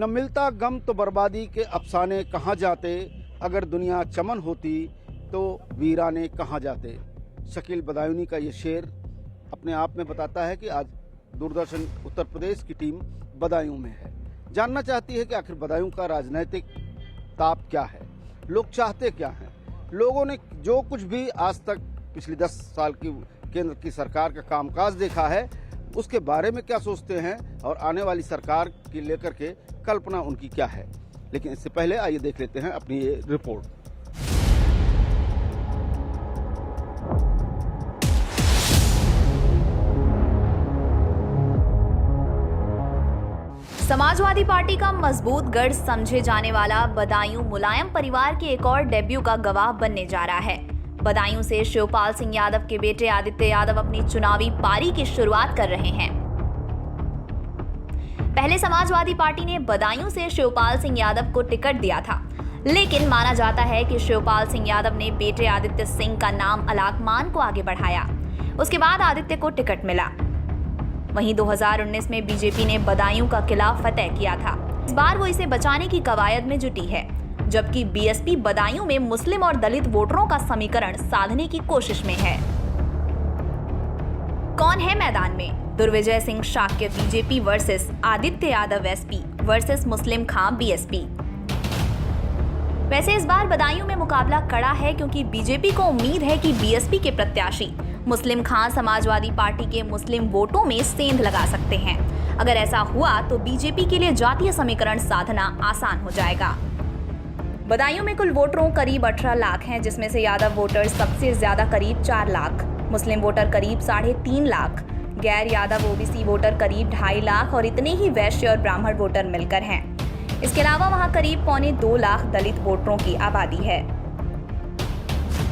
न मिलता गम तो बर्बादी के अफसाने कहाँ जाते, अगर दुनिया चमन होती तो वीराने कहाँ जाते। शकील बदायूनी का ये शेर अपने आप में बताता है कि आज दूरदर्शन उत्तर प्रदेश की टीम बदायूं में है। जानना चाहती है कि आखिर बदायूं का राजनीतिक ताप क्या है, लोग चाहते क्या हैं, लोगों ने जो कुछ भी आज तक पिछली 10 साल की केंद्र की सरकार का कामकाज देखा है उसके बारे में क्या सोचते हैं और आने वाली सरकार की लेकर के कल्पना उनकी क्या है। लेकिन इससे पहले आइए देख लेते हैं अपनी ये रिपोर्ट। समाजवादी पार्टी का मजबूत गढ़ समझे जाने वाला बदायूं मुलायम परिवार के एक और डेब्यू का गवाह बनने जा रहा है। बदायूं से शिवपाल सिंह यादव के बेटे आदित्य यादव अपनी चुनावी पारी की शुरुआत कर रहे हैं। पहले समाजवादी पार्टी ने बदायूं से शिवपाल सिंह यादव को टिकट दिया था, लेकिन माना जाता है कि शिवपाल सिंह यादव ने बेटे आदित्य सिंह का नाम अलाकमान को आगे बढ़ाया। उसके बाद आदित्य को टिकट मिला। वहीं 2019 में बीजेपी ने बदायूं का किला फतेह किया था। इस बार वो इसे बचाने की कवायद में जुटी है, जबकि बीएसपी बदायूं में मुस्लिम और दलित वोटरों का समीकरण साधने की कोशिश में है। कौन है मैदान में? Durvijay Singh Shakya BJP versus Aditya Yadav SP versus Muslim Khan BSP. वैसे इस बार बदायूं में मुकाबला कड़ा है, क्योंकि बीजेपी को उम्मीद है कि बीएसपी के प्रत्याशी मुस्लिम खां समाजवादी पार्टी के मुस्लिम वोटों में सेंध लगा सकते हैं। अगर ऐसा हुआ तो बीजेपी के लिए जातीय समीकरण साधना आसान हो जाएगा। बदायूं में कुल वोटरों करीब 18 लाख हैं, जिसमें से यादव वोटर सबसे ज्यादा करीब 4 लाख, मुस्लिम वोटर करीब 3.5 लाख, गैर यादव ओबीसी वोटर करीब 2.5 लाख और इतने ही वैश्य और ब्राह्मण वोटर मिलकर हैं। इसके अलावा वहां करीब 1.25 लाख दलित वोटरों की आबादी है।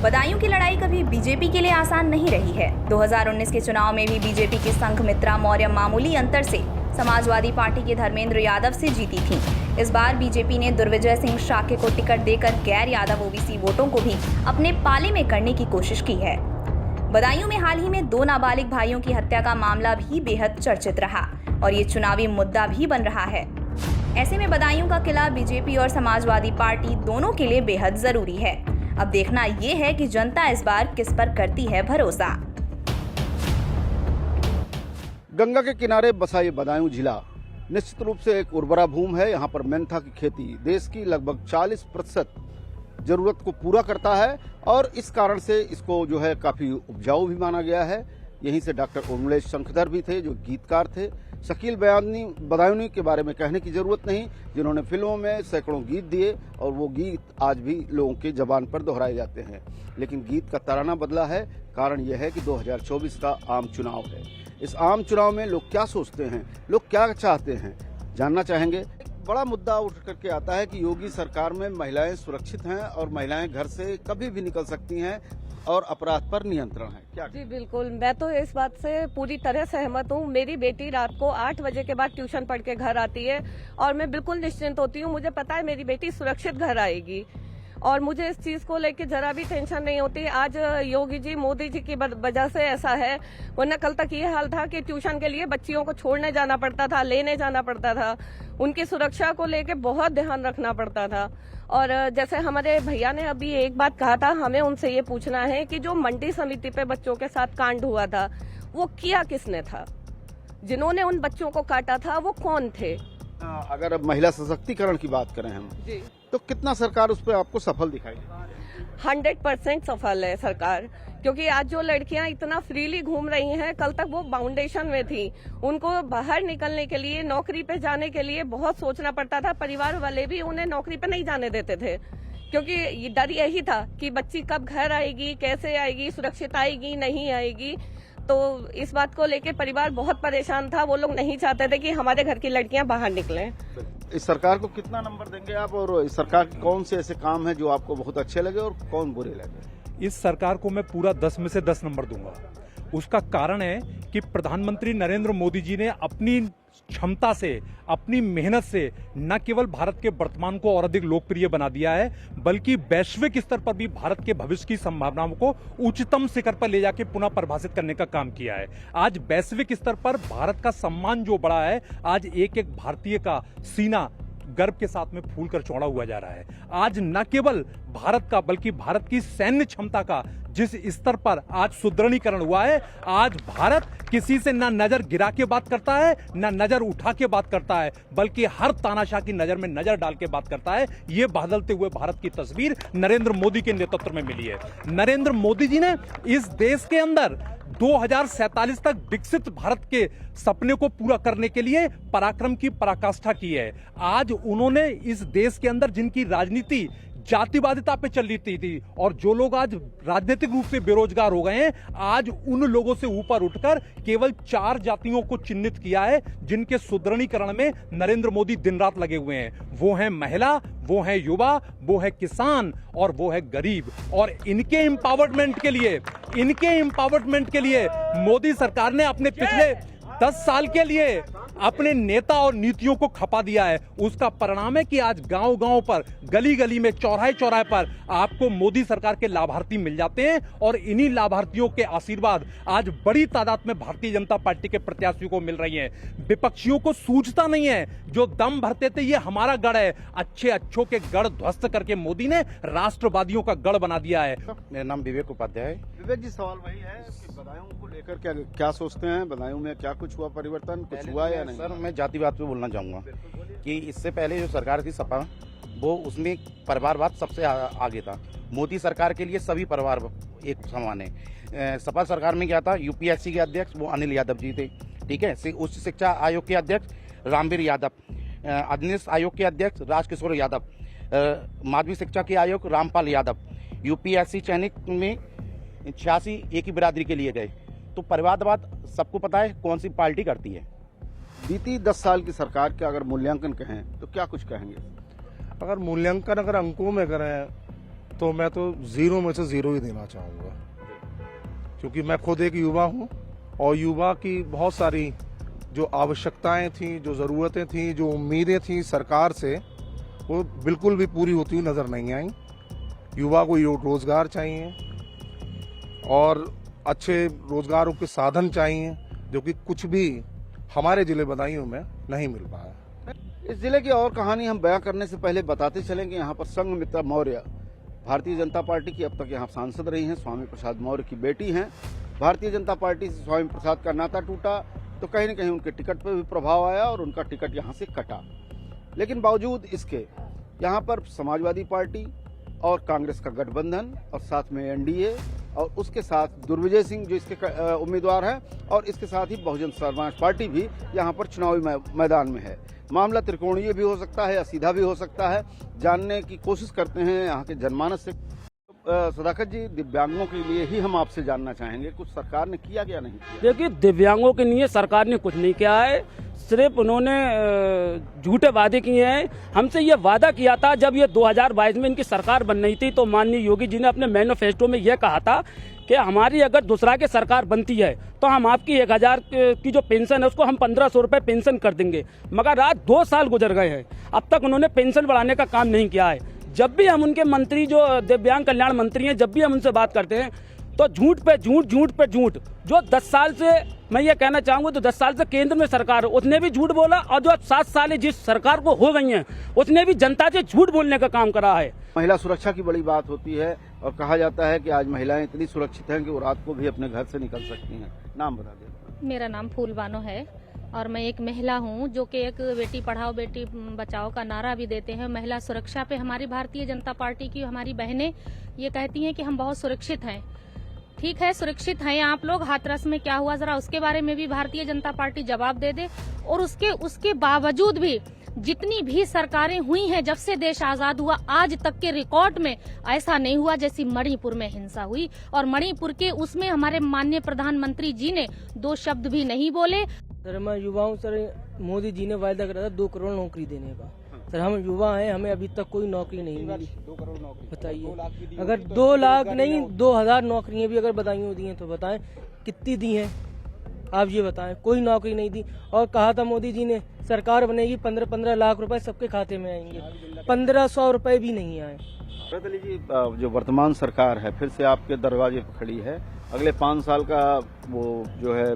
बदायूं की लड़ाई कभी बीजेपी के लिए आसान नहीं रही है। 2019 के चुनाव में भी बीजेपी की संघमित्रा मौर्य मामूली अंतर से समाजवादी पार्टी के धर्मेंद्र यादव से जीती थी। इस बार बीजेपी ने दुर्विजय सिंह शाक्य को टिकट देकर गैर यादव ओबीसी वोटों को भी अपने पाले में करने की कोशिश की है। बदायूं में हाल ही में 2 नाबालिग भाइयों की हत्या का मामला भी बेहद चर्चित रहा और ये चुनावी मुद्दा भी बन रहा है। ऐसे में बदायूं का किला बीजेपी और समाजवादी पार्टी दोनों के लिए बेहद जरूरी है। अब देखना ये है कि जनता इस बार किस पर करती है भरोसा। गंगा के किनारे बसा ये बदायूं जिला निश्चित रूप से एक उर्वरा भूमि है। यहाँ पर मेंथा की खेती देश की लगभग 40% जरूरत को पूरा करता है और इस कारण से इसको जो है काफी उपजाऊ भी माना गया है। यहीं से डॉक्टर उर्मिलेश शंखधर भी थे जो गीतकार थे। शकील बदायूनी के बारे में कहने की जरूरत नहीं, जिन्होंने फिल्मों में सैकड़ों गीत दिए और वो गीत आज भी लोगों के जबान पर दोहराए जाते हैं। लेकिन गीत का तराना बदला है। कारण यह है कि 2024 का आम चुनाव है। इस आम चुनाव में लोग क्या सोचते हैं, लोग क्या चाहते हैं, जानना चाहेंगे। एक बड़ा मुद्दा उठ करके आता है कि योगी सरकार में महिलाएं सुरक्षित हैं और महिलाएं घर से कभी भी निकल सकती हैं और अपराध पर नियंत्रण है। क्या? जी बिल्कुल, मैं तो इस बात से पूरी तरह सहमत हूँ। मेरी बेटी रात को 8 बजे के बाद ट्यूशन पढ़ के घर आती है और मैं बिल्कुल निश्चिंत होती हूँ। मुझे पता है मेरी बेटी सुरक्षित घर आएगी और मुझे इस चीज को लेकर जरा भी टेंशन नहीं होती। आज योगी जी मोदी जी की वजह से ऐसा है, वरना कल तक ये हाल था कि ट्यूशन के लिए बच्चियों को छोड़ने जाना पड़ता था, लेने जाना पड़ता था, उनकी सुरक्षा को लेकर बहुत ध्यान रखना पड़ता था। और जैसे हमारे भैया ने अभी एक बात कहा था, हमें उनसे ये पूछना है कि जो मंडी समिति पे बच्चों के साथ कांड हुआ था वो किया किसने था? जिन्होंने उन बच्चों को काटा था वो कौन थे? अगर महिला सशक्तिकरण की बात करें हम जी, तो कितना सरकार उस पर आपको सफल दिखाई? 100% सफल है सरकार, क्योंकि आज जो लड़कियां इतना फ्रीली घूम रही हैं, कल तक वो बाउंडेशन में थी। उनको बाहर निकलने के लिए, नौकरी पे जाने के लिए बहुत सोचना पड़ता था। परिवार वाले भी उन्हें नौकरी पे नहीं जाने देते थे, क्योंकि डर यही था कि बच्ची कब घर आएगी, कैसे आएगी, सुरक्षित आएगी नहीं आएगी। तो इस बात को लेके परिवार बहुत परेशान था। वो लोग नहीं चाहते थे कि हमारे घर की लड़कियां बाहर निकलें। इस सरकार को कितना नंबर देंगे आप, और इस सरकार के कौन से ऐसे काम हैं जो आपको बहुत अच्छे लगे और कौन बुरे लगे? इस सरकार को मैं पूरा 10 में से 10 नंबर दूंगा। उसका कारण है कि प्रधानमंत्री नरेंद्र मोदी जी ने अपनी क्षमता से, अपनी मेहनत से न केवल भारत के वर्तमान को और अधिक लोकप्रिय बना दिया है, बल्कि वैश्विक स्तर पर भी भारत के भविष्य की संभावनाओं को उच्चतम शिखर पर ले जाके पुनः परिभाषित करने का काम किया है। आज वैश्विक स्तर पर भारत का सम्मान जो बढ़ा है, आज एक एक भारतीय का सीना गर्व के साथ में फूल कर चौड़ा हुआ जा रहा है। आज न केवल भारत का बल्कि भारत की सैन्य क्षमता का जिस स्तर पर आज सुदृढ़ीकरण हुआ है, आज भारत किसी से ना नजर गिरा के बात करता है, ना नजर उठा के बात करता है, बल्कि हर तानाशाह की नजर में नजर डाल के बात करता है। ये बदलते हुए भारत की तस्वीर नरेंद्र मोदी के नेतृत्व में मिली है। नरेंद्र मोदी जी ने इस देश के अंदर 2047 तक विकसित भारत के सपने को पूरा करने के लिए पराक्रम की पराकाष्ठा की है। आज उन्होंने इस देश के अंदर जिनकी राजनीति जातिवादिता पे चल रही थी और जो लोग आज राजनीतिक रूप से बेरोजगार हो गए हैं, आज उन लोगों से ऊपर उठकर केवल 4 जातियों को चिन्हित किया है जिनके सुदृढ़ीकरण में नरेंद्र मोदी दिन रात लगे हुए हैं। वो है महिला, वो है युवा, वो है किसान और वो है गरीब। और इनके एम्पावरमेंट के लिए मोदी सरकार ने अपने पिछले 10 साल के लिए अपने नेता और नीतियों को खपा दिया है। उसका परिणाम है कि आज गांव-गांव पर, गली-गली में, चौराहे-चौराहे पर आपको मोदी सरकार के लाभार्थी मिल जाते हैं और इन्हीं लाभार्थियों के आशीर्वाद आज बड़ी तादाद में भारतीय जनता पार्टी के प्रत्याशियों को मिल रही हैं। विपक्षियों को सूझता नहीं है, जो दम भरते थे ये हमारा गढ़ है, अच्छों के गढ़ ध्वस्त करके मोदी ने राष्ट्रवादियों का गढ़ बना दिया है। मेरा नाम विवेक उपाध्याय है। विवेक जी, सवाल वही है कि बदायूं को लेकर क्या सोचते हैं? बदायूं में क्या कुछ हुआ, परिवर्तन कुछ हुआ या नहीं? सर, मैं जातिवाद पे बोलना चाहूँगा कि इससे पहले जो सरकार थी सपा, वो उसमें परिवारवाद सबसे आगे था। मोदी सरकार के लिए सभी परिवार एक समान है। सपा सरकार में क्या था, यूपीएससी के अध्यक्ष वो अनिल यादव जी थे, ठीक है। उच्च शिक्षा आयोग के अध्यक्ष रामवीर यादव, अधीनस्थ आयोग के अध्यक्ष राजकिशोर यादव, माध्यमिक शिक्षा के आयोग रामपाल यादव, यूपीएससी चयनित में 86 एक ही बिरादरी के लिए गए। तो परिवारवाद सबको पता है कौन सी पार्टी करती है। बीती 10 साल की सरकार का अगर मूल्यांकन कहें तो क्या कुछ कहेंगे? अगर मूल्यांकन अगर अंकों में करें तो मैं तो 0 में से 0 ही देना चाहूँगा, क्योंकि मैं खुद एक युवा हूँ और युवा की बहुत सारी जो आवश्यकताएं थी, जो ज़रूरतें थी, जो उम्मीदें थी सरकार से, वो बिल्कुल भी पूरी होती हुई नज़र नहीं आई। युवा को रोजगार चाहिए और अच्छे रोजगारों के साधन चाहिए, जो कि कुछ भी हमारे जिले बदायूं में नहीं मिल पाया। इस जिले की और कहानी हम बयां करने से पहले बताते चलें कि यहाँ पर संघमित्रा मौर्य भारतीय जनता पार्टी की अब तक यहाँ सांसद रही हैं, स्वामी प्रसाद मौर्य की बेटी हैं। भारतीय जनता पार्टी से स्वामी प्रसाद का नाता टूटा तो कहीं न कहीं उनके टिकट पर भी प्रभाव आया और उनका टिकट यहाँ से कटा। लेकिन बावजूद इसके यहाँ पर समाजवादी पार्टी और कांग्रेस का गठबंधन और साथ में एनडीए और उसके साथ दुर्विजय सिंह जो इसके उम्मीदवार हैं और इसके साथ ही बहुजन समाज पार्टी भी यहाँ पर चुनावी मैदान में है। मामला त्रिकोणीय भी हो सकता है या सीधा भी हो सकता है, जानने की कोशिश करते हैं यहाँ के जनमानस से। सदाकत जी, दिव्यांगों के लिए ही हम आपसे जानना चाहेंगे, कुछ सरकार ने किया क्या नहीं किया? देखिए, दिव्यांगों के लिए सरकार ने कुछ नहीं किया है, सिर्फ उन्होंने झूठे वादे किए हैं। हमसे ये वादा किया था जब ये 2022 में इनकी सरकार बन रही थी, तो माननीय योगी जी ने अपने मैनिफेस्टो में यह कहा था कि हमारी अगर दूसरा की सरकार बनती है तो हम आपकी 1000 की जो पेंशन है उसको हम 1500 रुपये पेंशन कर देंगे। मगर आज 2 साल गुजर गए हैं, अब तक उन्होंने पेंशन बढ़ाने का काम नहीं किया है। जब भी हम उनके मंत्री जो दिव्यांग कल्याण मंत्री हैं, जब भी हम उनसे बात करते हैं तो झूठ पे झूठ। जो 10 साल से मैं ये कहना चाहूँगा, तो 10 साल से केंद्र में सरकार है उसने भी झूठ बोला, और जो 7 साल जिस सरकार को हो गई हैं उसने भी जनता से झूठ बोलने का काम करा है। महिला सुरक्षा की बड़ी बात होती है और कहा जाता है कि आज महिलाएं इतनी सुरक्षित हैं कि वो रात को भी अपने घर से निकल सकती हैं। नाम बता दें। मेरा नाम फूलबानो है और मैं एक महिला हूं जो कि एक बेटी पढ़ाओ बेटी बचाओ का नारा भी देते हैं। महिला सुरक्षा पे हमारी भारतीय जनता पार्टी की हमारी बहनें ये कहती हैं कि हम बहुत सुरक्षित हैं। ठीक है, सुरक्षित हैं आप लोग, हाथरस में क्या हुआ जरा उसके बारे में भी भारतीय जनता पार्टी जवाब दे दे। और उसके बावजूद भी जितनी भी सरकारें हुई हैं जब से देश आजाद हुआ आज तक के रिकॉर्ड में ऐसा नहीं हुआ जैसी मणिपुर में हिंसा हुई। और मणिपुर के उसमें हमारे माननीय प्रधानमंत्री जी ने 2 शब्द भी नहीं बोले। सर, मैं युवा हूँ सर, मोदी जी ने वायदा करा था 2 करोड़ नौकरी देने का। सर, हम युवा हैं, हमें अभी तक कोई नौकरी नहीं मिली। 2 करोड़ नौकरी बताइए, अगर 2 लाख नहीं 2000 नौकरियां भी अगर बदायूं दी हैं तो बताएं कितनी दी हैं, आप ये बताएं। कोई नौकरी नहीं दी। और कहा था मोदी जी ने सरकार बनेगी 15-15 लाख रुपए सबके खाते में आएंगे, 1500 रुपए भी नहीं आए। जी, जो वर्तमान सरकार है फिर से आपके दरवाजे पर खड़ी है, अगले 5 साल का वो जो है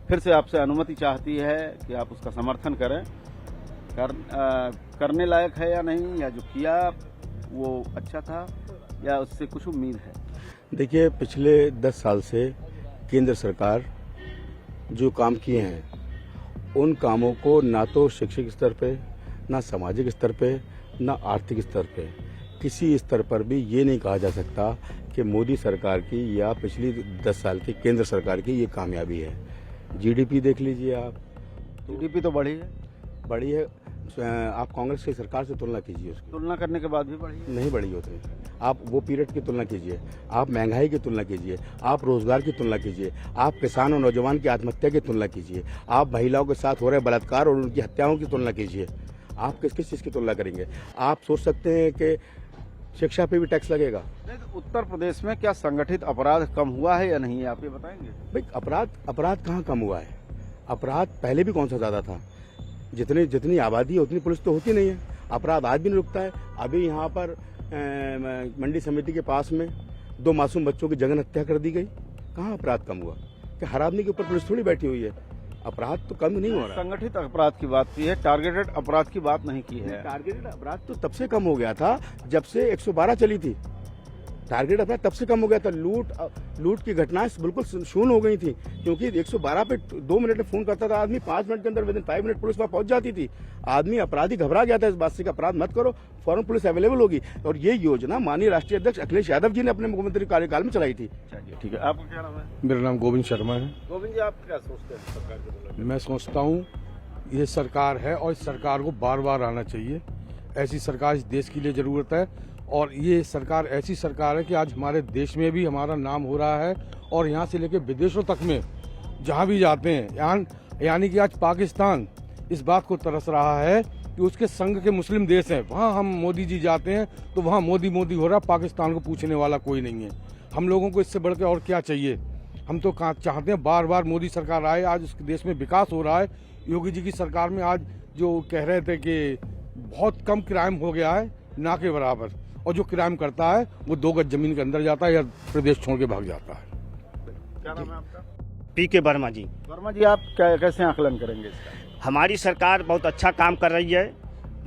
फिर से आपसे अनुमति चाहती है कि आप उसका समर्थन करें। करने लायक है या नहीं, या जो किया वो अच्छा था, या उससे कुछ उम्मीद है? देखिए, पिछले 10 साल से केंद्र सरकार जो काम किए हैं उन कामों को ना तो शैक्षिक स्तर पे, ना सामाजिक स्तर पे, ना आर्थिक स्तर पे, किसी स्तर पर भी ये नहीं कहा जा सकता कि मोदी सरकार की या पिछली 10 साल की केंद्र सरकार की ये कामयाबी है। जीडीपी देख लीजिए आप, जीडीपी तो बढ़ी है। आप कांग्रेस की सरकार से तुलना कीजिए, उसकी तुलना करने के बाद भी बढ़ी है? नहीं बढ़ी होती। आप वो पीरियड की तुलना कीजिए, आप महंगाई की तुलना कीजिए, आप रोजगार की तुलना कीजिए, आप किसान और नौजवान की आत्महत्या की तुलना कीजिए, आप महिलाओं के साथ हो रहे बलात्कार और उनकी हत्याओं की तुलना कीजिए। आप किस किस चीज़ की तुलना करेंगे? आप सोच सकते हैं कि शिक्षा पे भी टैक्स लगेगा। उत्तर प्रदेश में क्या संगठित अपराध कम हुआ है या नहीं, आप ये बताएंगे? भाई अपराध कहाँ कम हुआ है? अपराध पहले भी कौन सा ज्यादा था? जितनी आबादी है उतनी पुलिस तो होती नहीं है। अपराध आज भी नहीं रुकता है। अभी यहाँ पर मंडी समिति के पास में 2 मासूम बच्चों की जघन्य हत्या कर दी गई। कहाँ अपराध कम हुआ? कि हर आदमी के ऊपर पुलिस थोड़ी बैठी हुई है। अपराध तो कम नहीं हो रहा। संगठित अपराध की बात की है, टारगेटेड अपराध की बात नहीं की है। टारगेटेड अपराध तो तब से कम हो गया था जब से 112 चली थी। टारगेट अपराध तब से कम हो गया था। लूट की घटनाएं बिल्कुल शून्य हो गई थी, क्योंकि 112 पे 2 मिनट में फोन करता था आदमी, 5 मिनट के अंदर विदिन 5 मिनट पुलिस वहां पहुंच जाती थी। आदमी अपराधी घबरा गया था इस बात से कि अपराध मत करो, फौरन पुलिस अवेलेबल होगी। और ये योजना माननीय राष्ट्रीय अध्यक्ष अखिलेश यादव जी ने अपने मुख्यमंत्री कार्यकाल में चलाई थी। चलिए ठीक है, आपका क्या नाम है? मेरा नाम गोविंद शर्मा है। गोविंद जी, आप क्या सोचते हैं सरकार के बारे में? मैं सोचता हूँ ये सरकार है और इस सरकार को बार बार आना चाहिए। ऐसी सरकार इस देश के लिए जरूरत है, और ये सरकार ऐसी सरकार है कि आज हमारे देश में भी हमारा नाम हो रहा है, और यहाँ से लेकर विदेशों तक में जहाँ भी जाते हैं, यानी कि आज पाकिस्तान इस बात को तरस रहा है कि उसके संग के मुस्लिम देश हैं, वहाँ हम मोदी जी जाते हैं तो वहाँ मोदी मोदी हो रहा, पाकिस्तान को पूछने वाला कोई नहीं है। हम लोगों को इससे बढ़ के और क्या चाहिए? हम तो चाहते हैं बार बार मोदी सरकार आए। आज उस देश में विकास हो रहा है। योगी जी की सरकार में आज जो कह रहे थे कि बहुत कम क्राइम हो गया है, ना के बराबर, और जो क्राइम करता है वो 2 गज जमीन के अंदर जाता है या प्रदेश छोड़ के भाग जाता है। क्या नाम है आपका? पीके वर्मा जी। वर्मा जी, आप कैसे आकलन करेंगे इसका? हमारी सरकार बहुत अच्छा काम कर रही है।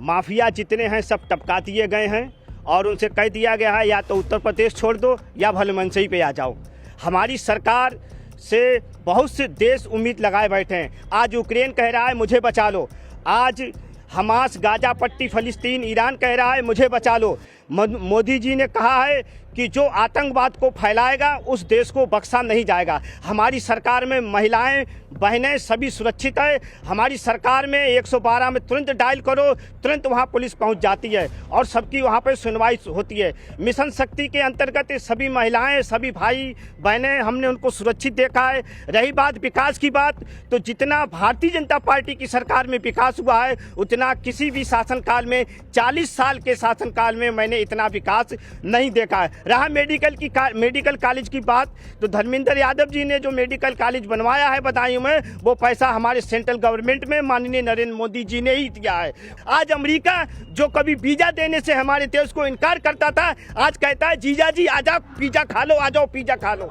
माफिया जितने हैं सब टपका दिए गए हैं, और उनसे कह दिया गया है या तो उत्तर प्रदेश छोड़ दो या भलेमनसई पे आ जाओ। हमारी सरकार से बहुत से देश उम्मीद लगाए बैठे हैं। आज यूक्रेन कह रहा है मुझे बचा लो, आज हमास, गाजा पट्टी, फलस्तीन, ईरान कह रहा है मुझे बचा लो। मोदी जी ने कहा है कि जो आतंकवाद को फैलाएगा उस देश को बख्शा नहीं जाएगा। हमारी सरकार में महिलाएं, बहनें सभी सुरक्षित है। हमारी सरकार में 112 में तुरंत डायल करो, तुरंत वहां पुलिस पहुंच जाती है और सबकी वहां पर सुनवाई होती है। मिशन शक्ति के अंतर्गत सभी महिलाएं, सभी भाई बहनें, हमने उनको सुरक्षित देखा है। रही बात विकास की बात, तो जितना भारतीय जनता पार्टी की सरकार में विकास हुआ है उतना किसी भी शासनकाल में, 40 साल के शासनकाल में मैंने इतना विकास नहीं देखा है। रहा मेडिकल कॉलेज की बात, तो धर्मेंद्र यादव जी ने जो मेडिकल कॉलेज बनवाया है बदायूं में, वो पैसा हमारे सेंट्रल गवर्नमेंट में माननीय नरेंद्र मोदी जी ने ही दिया है। आज अमेरिका जो कभी वीजा देने से हमारे देश को इनकार करता था, आज कहता है जीजा जी आ जाओ पिज्जा खा लो, आ जाओ पिज्जा खा लो।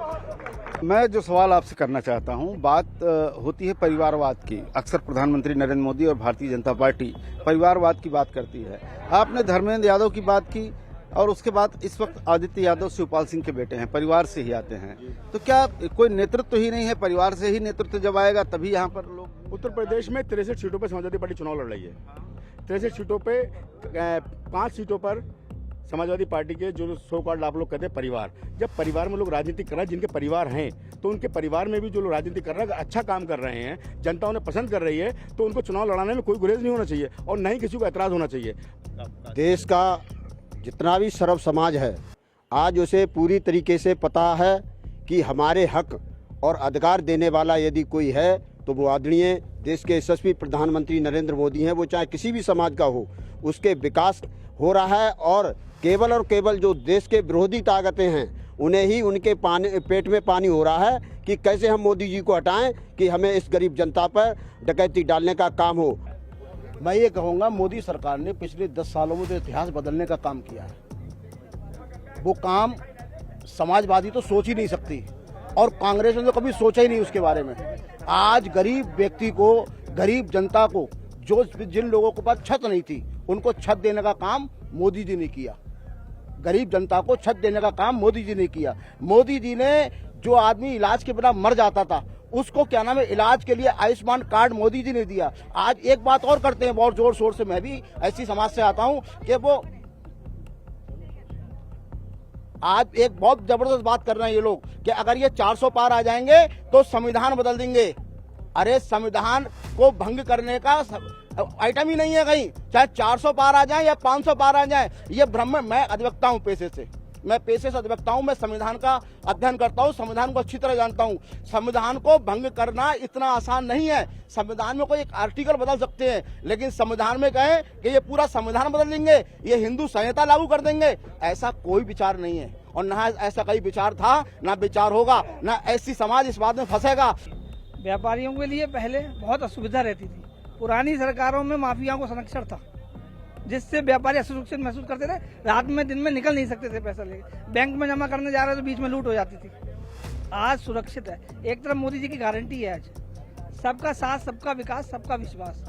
मैं जो सवाल आपसे करना चाहता हूं, बात होती है परिवारवाद की। अक्सर प्रधानमंत्री नरेंद्र मोदी और भारतीय जनता पार्टी परिवारवाद की बात करती है। आपने धर्मेंद्र यादव की बात की, और उसके बाद इस वक्त आदित्य यादव शिवपाल सिंह के बेटे हैं, परिवार से ही आते हैं। तो क्या कोई नेतृत्व ही नहीं है? परिवार से ही नेतृत्व जब आएगा तभी यहाँ पर लोग। उत्तर प्रदेश में 63 सीटों पर समाजवादी पार्टी चुनाव लड़ रही है। 63 सीटों पे 5 सीटों पर समाजवादी पार्टी के जो सो कॉल्ड आप लोग कहते हैं परिवार, जब परिवार में लोग राजनीति कर रहे हैं, जिनके परिवार हैं, तो उनके परिवार में भी जो लोग राजनीति कर रहे हैं, अच्छा काम कर रहे हैं, जनता उन्हें पसंद कर रही है, तो उनको चुनाव लड़ाने में कोई गुरेज नहीं होना चाहिए और न ही किसी को ऐतराज होना चाहिए। देश का जितना भी सर्व समाज है, आज उसे पूरी तरीके से पता है कि हमारे हक और अधिकार देने वाला यदि कोई है तो वो आदरणीय देश के यशस्वी प्रधानमंत्री नरेंद्र मोदी हैं। वो चाहे किसी भी समाज का हो, उसके विकास हो रहा है, और केवल जो देश के विरोधी ताकतें हैं उन्हें ही उनके पेट में पानी हो रहा है कि कैसे हम मोदी जी को हटाएं कि हमें इस गरीब जनता पर डकैती डालने का काम हो। मैं ये कहूँगा, मोदी सरकार ने पिछले 10 सालों में तो इतिहास बदलने का काम किया है। वो काम समाजवादी तो सोच ही नहीं सकती, और कांग्रेस ने तो कभी सोचा ही नहीं उसके बारे में। आज गरीब व्यक्ति को, गरीब जनता को जो जिन लोगों के पास छत नहीं थी उनको छत देने का काम मोदी जी ने किया। गरीब जनता को छत देने का काम मोदी जी ने किया। मोदी जी ने जो आदमी इलाज के बिना मर जाता था उसको क्या नाम है इलाज के लिए आयुष्मान कार्ड मोदी जी ने दिया। आज एक बात और करते हैं बहुत जोर शोर से, मैं भी ऐसी समाज से आता हूं कि वो आज एक बहुत जबरदस्त बात कर रहे हैं ये लोग कि अगर ये 400 पार आ जाएंगे तो संविधान बदल देंगे। अरे संविधान को भंग करने का आइटम ही नहीं है कहीं, चाहे 400 पार आ जाए या 500 पार आ जाए। ये भ्रम, मैं अधिवक्ता हूं पेशे से, मैं पेशे से अधिवक्ता हूं, मैं संविधान का अध्ययन करता हूं, संविधान को अच्छी तरह जानता हूं। संविधान को भंग करना इतना आसान नहीं है। संविधान में कोई एक आर्टिकल बदल सकते हैं, लेकिन संविधान में कहें कि ये पूरा संविधान बदल देंगे, ये हिंदू संहिता लागू कर देंगे, ऐसा कोई विचार नहीं है और ना ऐसा कहीं विचार था, ना विचार होगा, ना ऐसी समाज इस बात में फंसेगा। व्यापारियों के लिए पहले बहुत असुविधा रहती थी। पुरानी सरकारों में माफियाओं को संरक्षण था, जिससे व्यापारी असुरक्षित महसूस करते थे, रात में दिन में निकल नहीं सकते थे पैसा लेके। बैंक में जमा करने जा रहे तो बीच में लूट हो जाती थी। आज सुरक्षित है। एक तरफ मोदी जी की गारंटी है, आज सबका साथ, सबका विकास, सबका विश्वास,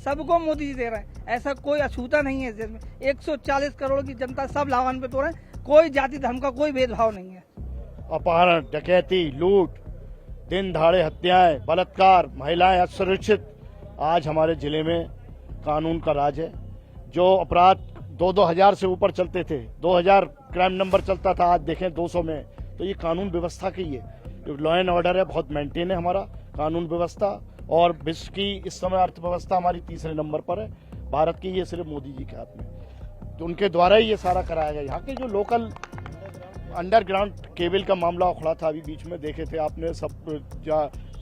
सबको मोदी जी दे रहे हैं। ऐसा कोई अछूता नहीं है इस देश में। 140 करोड़ की जनता सब लाभान्वित हो रहे हैं। कोई जाति धर्म का कोई भेदभाव नहीं है। अपहरण, डकैती, लूट, दिन दहाड़े हत्याएं, बलात्कार, महिलाएं असुरक्षित, आज हमारे जिले में कानून का राज है। जो अपराध 2-2 हजार से ऊपर चलते थे, 2000 क्राइम नंबर चलता था, आज देखें 200 में, तो ये कानून व्यवस्था की है। लॉ एंड ऑर्डर है, बहुत मेंटेन है हमारा कानून व्यवस्था। और विश्व की इस समय अर्थव्यवस्था हमारी तीसरे नंबर पर है भारत की, ये सिर्फ मोदी जी के हाथ में, तो उनके द्वारा ही ये सारा कराया गया। यहाँ के जो लोकल अंडरग्राउंड केबल का मामला उखड़ा था, अभी बीच में देखे थे आपने, सब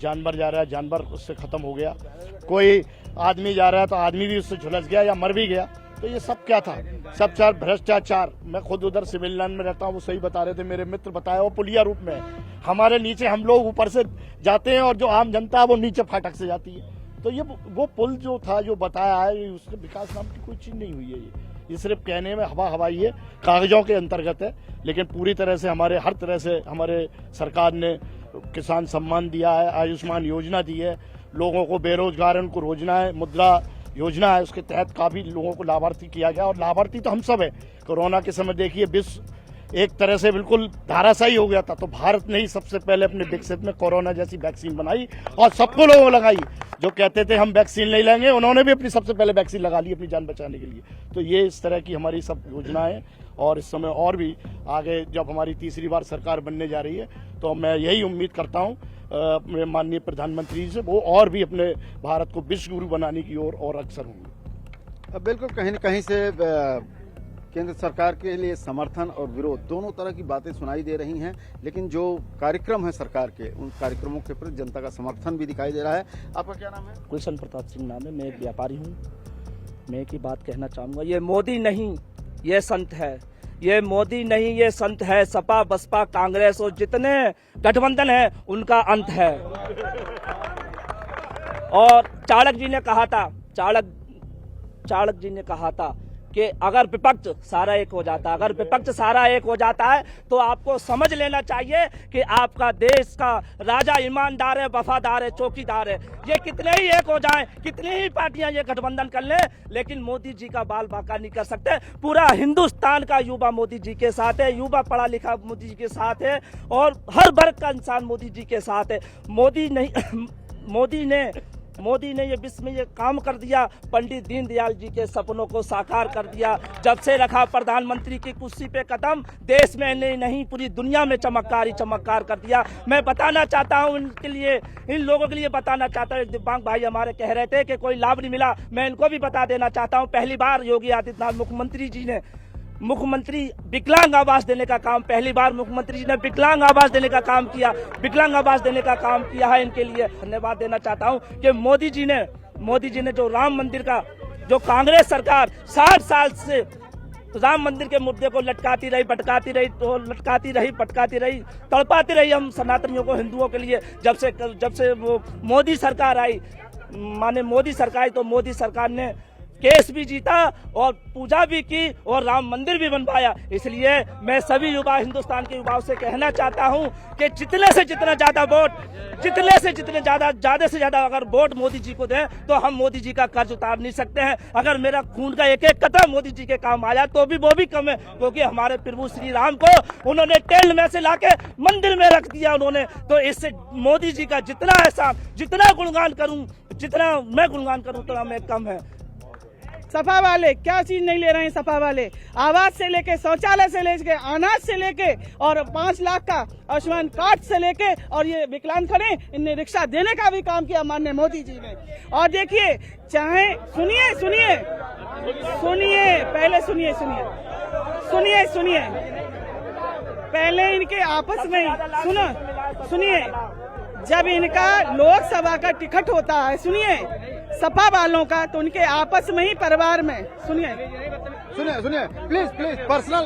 जानवर जा रहा है, जानवर उससे खत्म हो गया, कोई आदमी जा रहा है तो आदमी भी उससे झुलस गया या मर भी गया। तो ये सब क्या था? सब चार भ्रष्टाचार। मैं खुद उधर सिविल लाइन में रहता हूँ, वो सही बता रहे थे, मेरे मित्र बताया, वो पुलिया रूप में है। हमारे नीचे हम लोग ऊपर से जाते हैं और जो आम जनता है वो नीचे फाटक से जाती है। तो ये वो पुल जो था, जो बताया है, उसके विकास नाम की कोई चीज नहीं हुई है। ये सिर्फ कहने में हवा हवाई है, कागजों के अंतर्गत है, लेकिन पूरी तरह से हमारे हर तरह से हमारे सरकार ने किसान सम्मान दिया है, आयुष्मान योजना दी है, लोगों को बेरोजगार उनको रोजना है, मुद्रा योजना है, उसके तहत काफी लोगों को लाभार्थी किया गया। और लाभार्थी तो हम सब है। कोरोना के समय देखिए विश्व एक तरह से बिल्कुल धाराशायी हो गया था, तो भारत ने ही सबसे पहले अपने विकसित में कोरोना जैसी वैक्सीन बनाई और सबको लोगों को लगाई। जो कहते थे हम वैक्सीन नहीं लेंगे, उन्होंने भी अपनी सबसे पहले वैक्सीन लगा ली अपनी जान बचाने के लिए। तो ये इस तरह की हमारी सब योजनाएं, और इस समय और भी आगे जब हमारी तीसरी बार सरकार बनने जा रही है, तो मैं यही उम्मीद करता हूँ अपने माननीय प्रधानमंत्री से, वो और भी अपने भारत को विश्व गुरु बनाने की ओर और अग्रसर होंगे। बिल्कुल, कहीं न कहीं से केंद्र सरकार के लिए समर्थन और विरोध दोनों तरह की बातें सुनाई दे रही हैं, लेकिन जो कार्यक्रम है सरकार के, उन कार्यक्रमों के प्रति जनता का समर्थन भी दिखाई दे रहा है। आपका क्या नाम है? गुलशन प्रताप सिंह नाम है, मैं एक व्यापारी हूँ। मैं एक ही बात कहना चाहूँगा, ये मोदी नहीं ये संत है, ये मोदी नहीं ये संत है। सपा बसपा कांग्रेस और जितने गठबंधन है उनका अंत है। और चाणक्य जी ने कहा था, चाणक्य जी ने कहा था कि अगर विपक्ष सारा एक हो जाता है, अगर विपक्ष सारा एक हो जाता है तो आपको समझ लेना चाहिए कि आपका देश का राजा ईमानदार है, वफादार है, चौकीदार है। ये कितने ही एक हो जाएं, कितनी ही पार्टियां ये गठबंधन कर लें, लेकिन मोदी जी का बाल बांका नहीं कर सकते। पूरा हिंदुस्तान का युवा मोदी जी के साथ है, युवा पढ़ा लिखा मोदी जी के साथ है, और हर वर्ग का इंसान मोदी जी के साथ है। मोदी ने ये विश्व में ये काम कर दिया, पंडित दीनदयाल जी के सपनों को साकार कर दिया। जब से रखा प्रधानमंत्री की कुर्सी पे कदम, देश में नहीं पूरी दुनिया में चमत्कार ही चमत्कार कर दिया। मैं बताना चाहता हूँ इनके लिए, इन लोगों के लिए बताना चाहता हूँ। दिव्यांग भाई हमारे कह रहे थे कि कोई लाभ नहीं मिला, मैं इनको भी बता देना चाहता हूँ। पहली बार योगी आदित्यनाथ मुख्यमंत्री जी ने विकलांग आवास देने का काम, पहली बार मुख्यमंत्री जी ने विकलांग आवास देने का काम किया, विकलांग आवास देने का काम किया है। इनके लिए धन्यवाद देना चाहता हूं कि मोदी जी ने जो राम मंदिर का, जो कांग्रेस सरकार 60 साल से राम मंदिर के मुद्दे को लटकाती रही, भटकाती रही, तड़पाती रही हम सनातनियों को, हिंदुओं के लिए। जब से वो मोदी सरकार आई, माने मोदी सरकार, तो मोदी सरकार ने केस भी जीता और पूजा भी की और राम मंदिर भी बनवाया। इसलिए मैं सभी युवा, हिंदुस्तान के युवाओं से कहना चाहता हूं कि जितने से जितना ज्यादा वोट, जितने से जितने ज्यादा से ज्यादा अगर वोट मोदी जी को दें तो हम मोदी जी का कर्ज उतार नहीं सकते हैं। अगर मेरा खून का एक एक कतरा मोदी जी के काम आया तो भी वो भी कम है, क्योंकि हमारे प्रभु श्री राम को उन्होंने टेल में से लाके मंदिर में रख दिया उन्होंने। तो इससे मोदी जी का जितना एहसान, जितना गुणगान करूं, जितना मैं गुणगान करूं उतना मैं कम है। सपा वाले क्या चीज नहीं ले रहे हैं। सपा वाले आवास से लेके, शौचालय से लेके, अनाज से लेके और 5 लाख का आयुष्मान कार्ड से लेके और ये विकलांग खड़े, इनने रिक्शा देने का भी काम किया माननीय मोदी जी ने। और देखिए, चाहे सुनिए सुनिए सुनिए पहले सुनिए सुनिए सुनिए सुनिए पहले इनके आपस में सुनिए, जब इनका लोकसभा का टिकट होता है, सुनिए, सपा वालों का, तो उनके आपस में ही परिवार में सुनिए प्लीज पर्सनल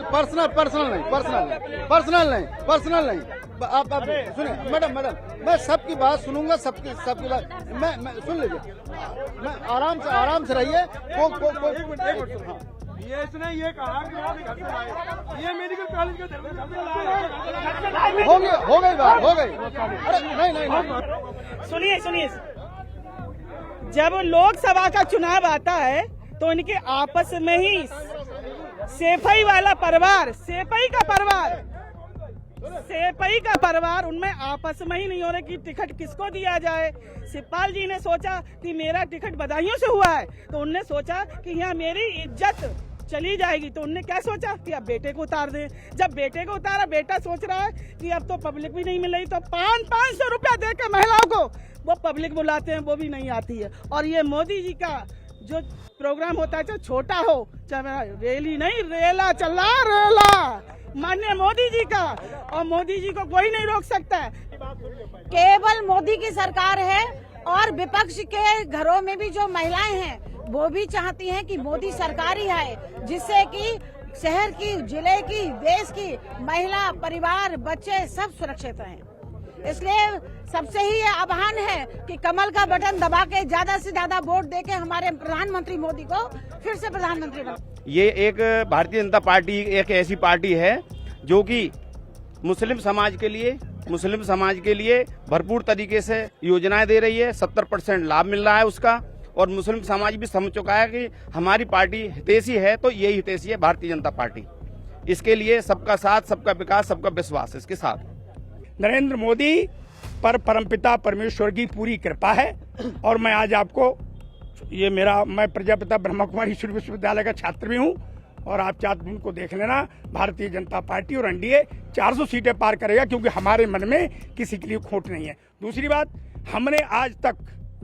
नहीं आप सुनिए मैडम, मैं सबकी बात सुनूंगा, सबकी बात मैं सुन लीजिए, मैं आराम से रहिए। ये इसने ये कहा कि ये मेडिकल कॉलेज का हो गई बात, हो गई। अरे नहीं सुनिए, जब लोकसभा का चुनाव आता है तो इनके आपस में ही सेफई वाला परिवार, सेफई का परिवार उनमें आपस में ही नहीं हो रहा कि टिकट किसको दिया जाए। शिवपाल जी ने सोचा कि मेरा टिकट बधाइयों से हुआ है, तो उनने सोचा कि यहाँ मेरी इज्जत चली जाएगी, तो उनने क्या सोचा कि अब बेटे को उतार दें। जब बेटे को उतारा, बेटा सोच रहा है कि अब तो पब्लिक भी नहीं मिल रही, तो 500 रुपया दे के महिलाओं को वो पब्लिक बुलाते हैं, वो भी नहीं आती है। और ये मोदी जी का जो प्रोग्राम होता है, चाहे छोटा हो, चाहे रैली नहीं, रेला चल रहा, रेला माननीय मोदी जी का, और मोदी जी को कोई नहीं रोक सकता है। केवल मोदी की सरकार है और विपक्ष के घरों में भी जो महिलाएं हैं वो भी चाहती हैं कि मोदी सरकार ही आए, जिससे कि शहर की, जिले की, देश की महिला, परिवार, बच्चे सब सुरक्षित रहें। इसलिए सबसे ही ये आह्वान है कि कमल का बटन दबा के ज्यादा से ज्यादा वोट देके हमारे प्रधानमंत्री मोदी को फिर से प्रधानमंत्री बनाएं। ये एक भारतीय जनता पार्टी एक ऐसी पार्टी है जो कि मुस्लिम समाज के लिए भरपूर तरीके से योजनाएं दे रही है। 70% लाभ मिल रहा है उसका, और मुस्लिम समाज भी समझ चुका है कि हमारी पार्टी हितैषी है, तो यही हितैषी है भारतीय जनता पार्टी। इसके लिए सबका साथ, सबका विकास, सबका विश्वास इसके साथ। नरेंद्र मोदी पर परमपिता परमेश्वर की पूरी कृपा है। और मैं आज आपको मैं प्रजापिता ब्रह्मा कुमारी विश्वविद्यालय का छात्र भी हूँ, और आप चाहते उनको देख लेना, भारतीय जनता पार्टी और एनडीए 400 सीटें पार करेगा, क्योंकि हमारे मन में किसी के लिए खोट नहीं है। दूसरी बात, हमने आज तक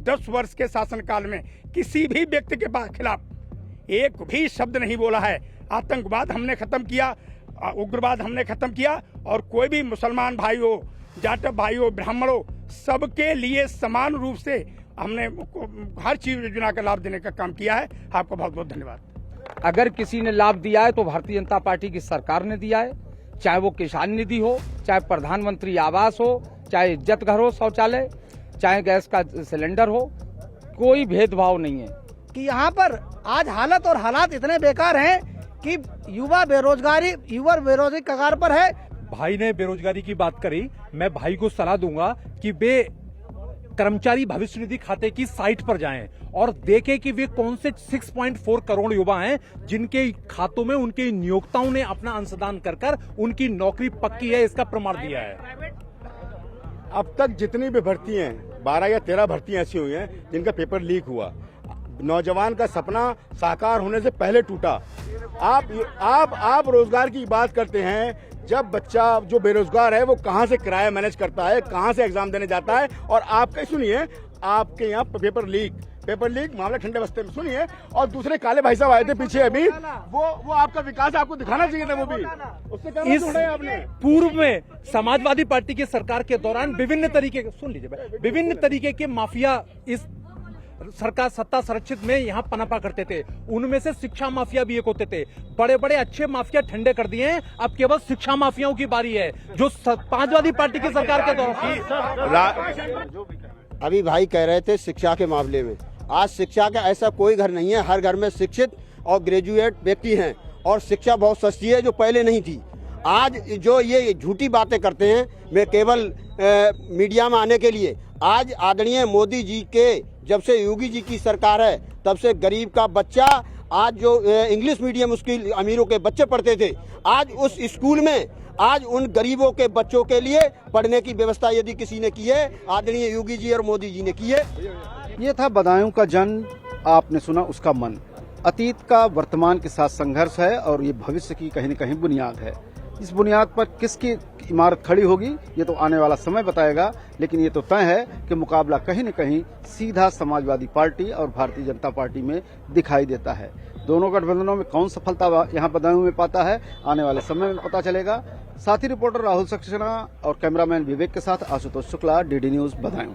10 वर्ष के शासनकाल में किसी भी व्यक्ति के खिलाफ एक भी शब्द नहीं बोला है। आतंकवाद हमने खत्म किया, उग्रवाद हमने खत्म किया, और कोई भी मुसलमान भाई हो, जाटव भाई हो, ब्राह्मण हो, सबके लिए समान रूप से हमने हर चीज योजना का लाभ देने का काम किया है। आपको बहुत बहुत धन्यवाद। अगर किसी ने लाभ दिया है तो भारतीय जनता पार्टी की सरकार ने दिया है, चाहे वो किसान निधि हो, चाहे प्रधानमंत्री आवास हो, चाहे इज्जत घर हो, शौचालय, चाहे गैस का सिलेंडर हो, कोई भेदभाव नहीं है। कि यहाँ पर आज हालात इतने बेकार हैं कि युवा बेरोजगारी कगार पर है। भाई ने बेरोजगारी की बात करी, मैं भाई को सलाह दूंगा कि वे कर्मचारी भविष्य निधि खाते की साइट पर जाएं और देखें कि वे कौन से 6.4 करोड़ युवा हैं जिनके खातों में उनके नियोक्ताओं ने अपना अंशदान कर उनकी नौकरी पक्की है, इसका प्रमाण दिया है। अब तक जितनी भी भर्ती हैं, 12 या 13 भर्तियां ऐसी हुई हैं जिनका पेपर लीक हुआ। नौजवान का सपना साकार होने से पहले टूटा। आप रोजगार की बात करते हैं, जब बच्चा जो बेरोजगार है वो कहां से किराया मैनेज करता है, कहां से एग्जाम देने जाता है, और आपके सुनिए, आपके यहाँ पेपर लीक मामला ठंडे बस्ते में सुनिए, और दूसरे काले भाई साहब आए थे पीछे अभी, वो आपका विकास आपको दिखाना चाहिए था, वो भी उससे क्या इस आपने। पूर्व में समाजवादी पार्टी की सरकार के दौरान विभिन्न तरीके के माफिया इस सरकार सत्ता संरक्षित में यहाँ पनपा करते थे। उनमें से शिक्षा माफिया भी एक होते थे। बड़े बड़े अच्छे माफिया ठंडे कर दिए हैं, अब केवल शिक्षा माफियाओं की बारी है, जो समाजवादी पार्टी की सरकार के दौरान। अभी भाई कह रहे थे शिक्षा के मामले में, आज शिक्षा का ऐसा कोई घर नहीं है, हर घर में शिक्षित और ग्रेजुएट व्यक्ति हैं और शिक्षा बहुत सस्ती है जो पहले नहीं थी। आज जो ये झूठी बातें करते हैं, मैं केवल मीडिया में आने के लिए, आज आदरणीय मोदी जी के जब से योगी जी की सरकार है तब से गरीब का बच्चा, आज जो इंग्लिश मीडियम उसकी अमीरों के बच्चे पढ़ते थे, आज उस स्कूल में आज उन गरीबों के बच्चों के लिए पढ़ने की व्यवस्था यदि किसी ने की है, आदरणीय योगी जी और मोदी जी ने की है। ये था बदायूं का जन, आपने सुना उसका मन। अतीत का वर्तमान के साथ संघर्ष है और ये भविष्य की कहीं न कहीं बुनियाद है। इस बुनियाद पर किसकी इमारत खड़ी होगी ये तो आने वाला समय बताएगा, लेकिन ये तो तय है कि मुकाबला कहीं न कहीं सीधा समाजवादी पार्टी और भारतीय जनता पार्टी में दिखाई देता है। दोनों गठबंधनों में कौन सफलता यहाँ बदायूं में पाता है, आने वाले समय में पता चलेगा। साथी रिपोर्टर राहुल सक्सेना और कैमरामैन विवेक के साथ आशुतोष शुक्ला, डीडी न्यूज बदायूं।